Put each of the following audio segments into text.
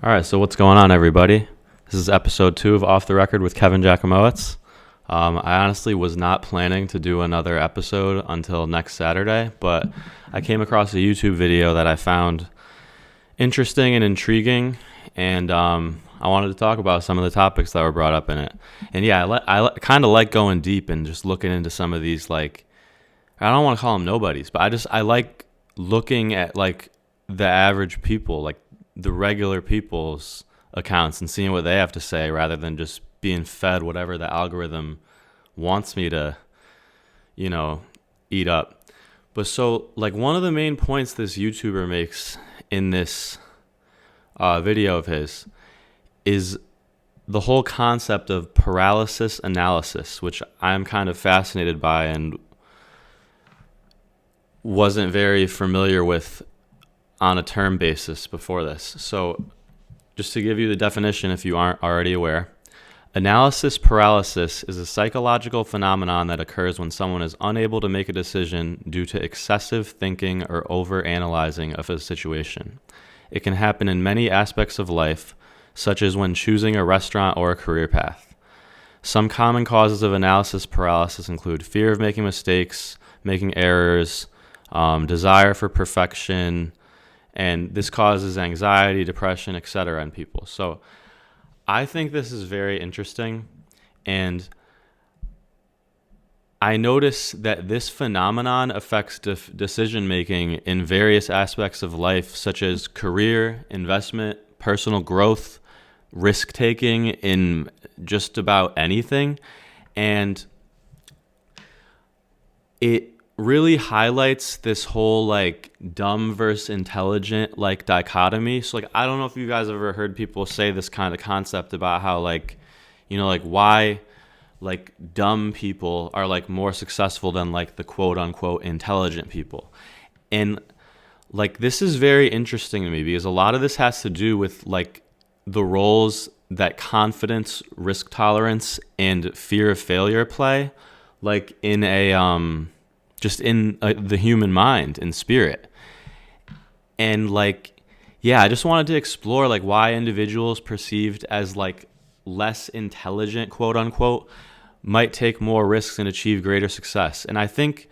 All right, so what's going on, everybody? This is episode 2 of Off the Record with k.jachimowicz. I honestly was not planning to do another episode until next Saturday, but I came across a YouTube video that I found interesting and intriguing, and I wanted to talk about some of the topics that were brought up in it. And yeah, I kind of like going deep and just looking into some of these, like, I don't want to call them nobodies, but I like looking at, like, the average people, like the regular people's accounts, and seeing what they have to say rather than just being fed whatever the algorithm wants me to, eat up. But so, like, one of the main points this YouTuber makes in this video of his is the whole concept of paralysis analysis, which I'm kind of fascinated by and wasn't very familiar with on a term basis before this. So just to give you the definition if you aren't already aware, analysis paralysis is a psychological phenomenon that occurs when someone is unable to make a decision due to excessive thinking or over-analyzing of a situation. It can happen in many aspects of life, such as when choosing a restaurant or a career path. Some common causes of analysis paralysis include fear of making mistakes, making errors, desire for perfection, and this causes anxiety, depression, etc. in people. So I think this is very interesting, and I notice that this phenomenon affects decision-making in various aspects of life, such as career, investment, personal growth, risk-taking in just about anything. And it really highlights this whole, like, dumb versus intelligent, like, dichotomy. So, like, I don't know if you guys have ever heard people say this kind of concept about how, like, why, like, dumb people are, like, more successful than, like, the quote-unquote intelligent people. And, like, this is very interesting to me because a lot of this has to do with, like, the roles that confidence, risk tolerance, and fear of failure play, like, in a just in the human mind and spirit. And, like, yeah, I just wanted to explore, like, why individuals perceived as, like, less intelligent, quote unquote, might take more risks and achieve greater success. And I think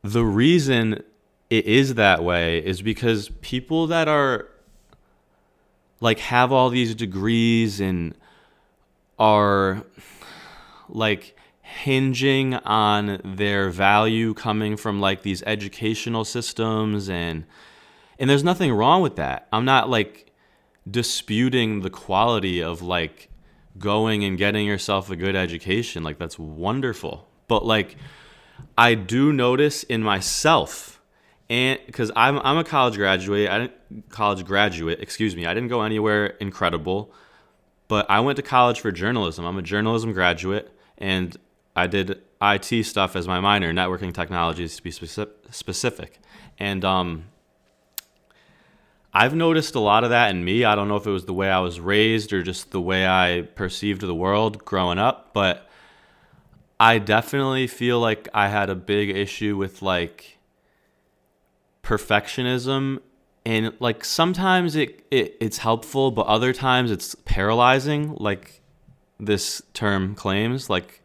the reason it is that way is because people that are, like, have all these degrees and are, like, hinging on their value coming from, like, these educational systems, and there's nothing wrong with that. I'm not, like, disputing the quality of, like, going and getting yourself a good education. Like, that's wonderful. But, like, I do notice in myself, and because I'm a college graduate, I didn't go anywhere incredible, but I went to college for journalism. I'm a journalism graduate, and I did IT stuff as my minor, networking technologies to be specific. And I've noticed a lot of that in me. I don't know if it was the way I was raised or just the way I perceived the world growing up, but I definitely feel like I had a big issue with, like, perfectionism. And, like, sometimes it's helpful, but other times it's paralyzing, like this term claims, like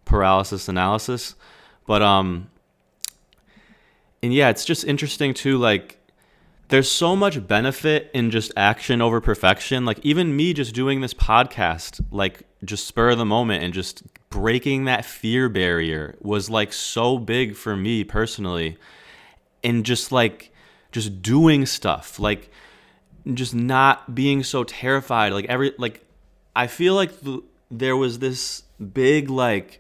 paralysis analysis. But and yeah, it's just interesting too, like, there's so much benefit in just action over perfection. Like, even me just doing this podcast, like, just spur of the moment and just breaking that fear barrier was, like, so big for me personally. And just, like, just doing stuff, like, just not being so terrified. Like, I feel like there was this big, like,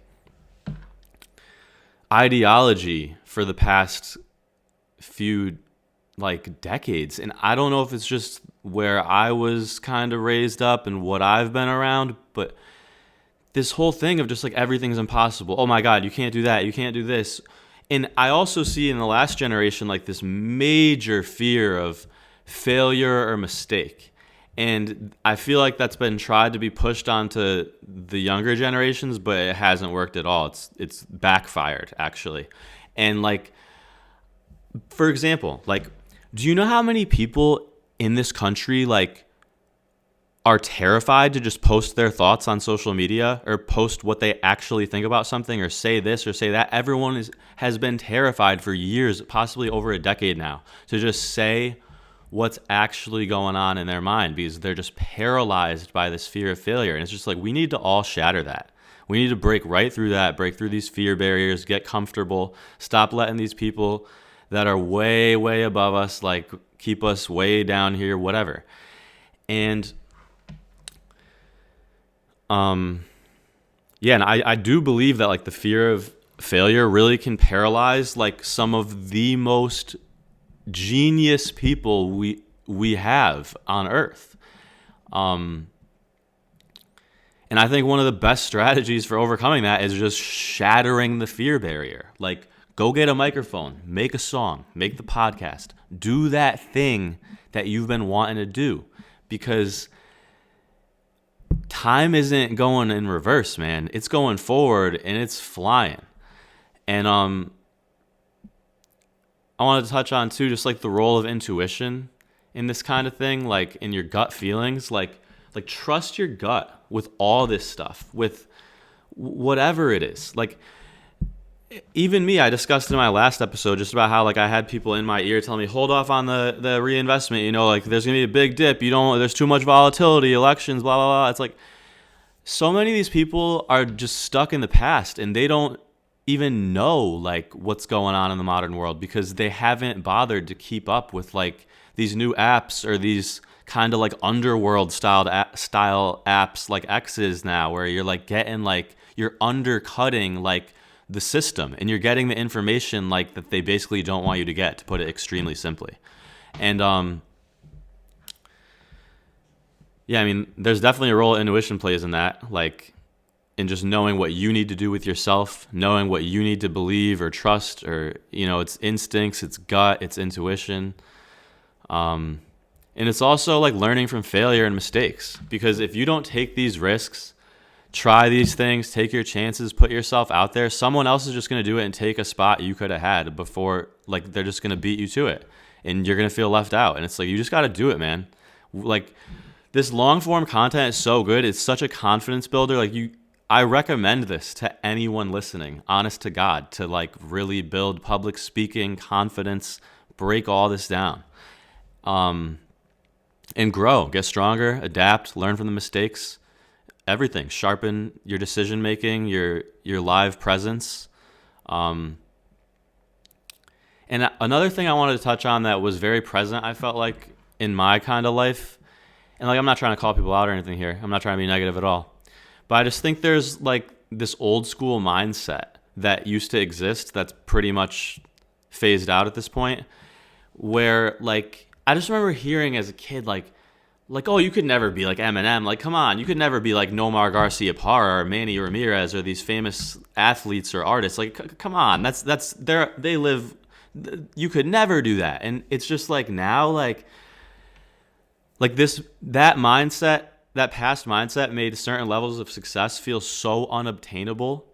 ideology for the past few, like, decades, and I don't know if it's just where I was kind of raised up and what I've been around, but this whole thing of just, like, everything's impossible. Oh my God, you can't do that, you can't do this. And I also see in the last generation, like, this major fear of failure or mistake. And I feel like that's been tried to be pushed onto the younger generations, but it hasn't worked at all. It's backfired, actually. And, like, for example, like, do you know how many people in this country like are terrified to just post their thoughts on social media or post what they actually think about something or say this or say that. Everyone has been terrified for years, possibly over a decade now, to just say what's actually going on in their mind because they're just paralyzed by this fear of failure. And it's just like, we need to all shatter that. We need to break right through that, break through these fear barriers, get comfortable, stop letting these people that are way, way above us, like keep us way down here, whatever. And yeah, and I do believe that like the fear of failure really can paralyze like some of the most genius people we have on earth. And I think one of the best strategies for overcoming that is just shattering the fear barrier. Like, go get a microphone, make a song, make the podcast, do that thing that you've been wanting to do, because time isn't going in reverse, man. It's going forward and it's flying. And I wanted to touch on too, just like the role of intuition in this kind of thing, like in your gut feelings, like trust your gut with all this stuff, with whatever it is. Like, even me, I discussed in my last episode just about how like I had people in my ear telling me, hold off on the reinvestment, you know, like there's gonna be a big dip, there's too much volatility, elections, blah blah blah. It's like so many of these people are just stuck in the past and they don't even know like what's going on in the modern world because they haven't bothered to keep up with like these new apps or these kind of like underworld style apps like X's now, where you're like getting like, you're undercutting like the system and you're getting the information like that they basically don't want you to get, to put it extremely simply. And yeah, I mean, there's definitely a role intuition plays in that, like in just knowing what you need to do with yourself, knowing what you need to believe or trust, or, you know, it's instincts, it's gut, it's intuition. And it's also like learning from failure and mistakes, because if you don't take these risks, try these things, take your chances, put yourself out there, someone else is just going to do it and take a spot you could have had before. Like, they're just going to beat you to it and you're going to feel left out. And it's like, you just got to do it, man. Like, this long form content is so good. It's such a confidence builder. Like, I recommend this to anyone listening, honest to God, to like really build public speaking confidence, break all this down, and grow, get stronger, adapt, learn from the mistakes. Everything. Sharpen your decision making, your live presence. And another thing I wanted to touch on that was very present, I felt like, in my kind of life, and like I'm not trying to call people out or anything here. I'm not trying to be negative at all. But I just think there's like this old school mindset that used to exist that's pretty much phased out at this point, where like I just remember hearing as a kid like, oh, you could never be like Eminem. Like, come on, you could never be like Nomar Garcia Parra or Manny Ramirez or these famous athletes or artists. Like, come on, they live. You could never do that. And it's just like now, like that mindset, that past mindset made certain levels of success feel so unobtainable,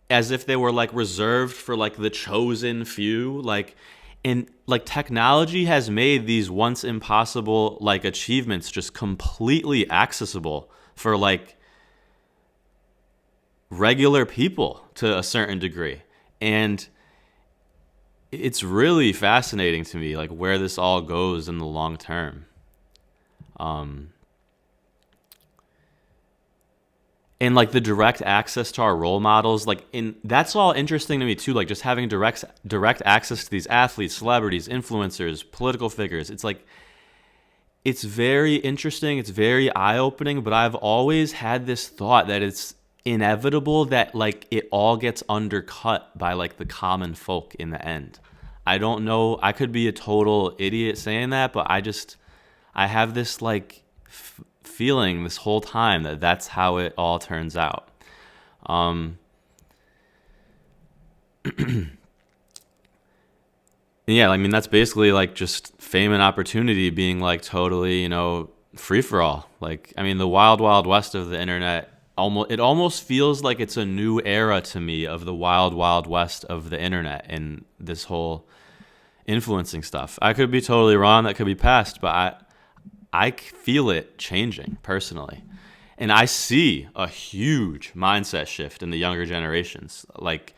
as if they were like reserved for like the chosen few. Like, and like technology has made these once impossible like achievements just completely accessible for like regular people to a certain degree. And it's really fascinating to me like where this all goes in the long term. And like the direct access to our role models, that's all interesting to me too. Like just having direct access to these athletes, celebrities, influencers, political figures. It's like, it's very interesting. It's very eye-opening, but I've always had this thought that it's inevitable that like it all gets undercut by like the common folk in the end. I don't know. I could be a total idiot saying that, but I have this like feeling this whole time that that's how it all turns out. Yeah, I mean, that's basically like just fame and opportunity being like totally, free for all. Like, I mean, the wild, wild west of the internet, it almost feels like it's a new era to me of the wild, wild west of the internet and this whole influencing stuff. I could be totally wrong. That could be past, but I feel it changing personally. And I see a huge mindset shift in the younger generations. Like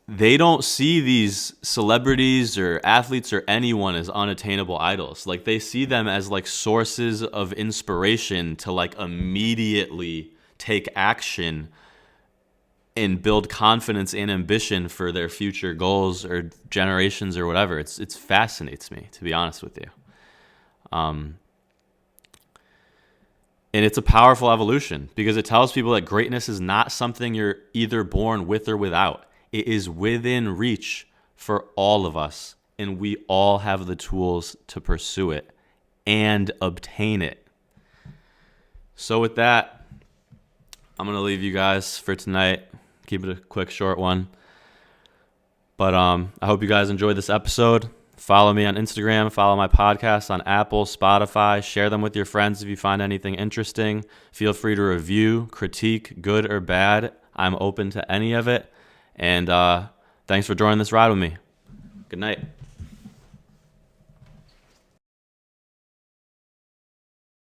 they don't see these celebrities or athletes or anyone as unattainable idols. Like they see them as like sources of inspiration to like immediately take action and build confidence and ambition for their future goals or generations or whatever. It's fascinates me, to be honest with you. And it's a powerful evolution because it tells people that greatness is not something you're either born with or without. It is within reach for all of us, and we all have the tools to pursue it and obtain it. So with that, I'm going to leave you guys for tonight. Keep it a quick, short one. But I hope you guys enjoyed this episode. Follow me on Instagram. Follow my podcast on Apple, Spotify. Share them with your friends if you find anything interesting. Feel free to review, critique, good or bad. I'm open to any of it. And thanks for joining this ride with me. Good night.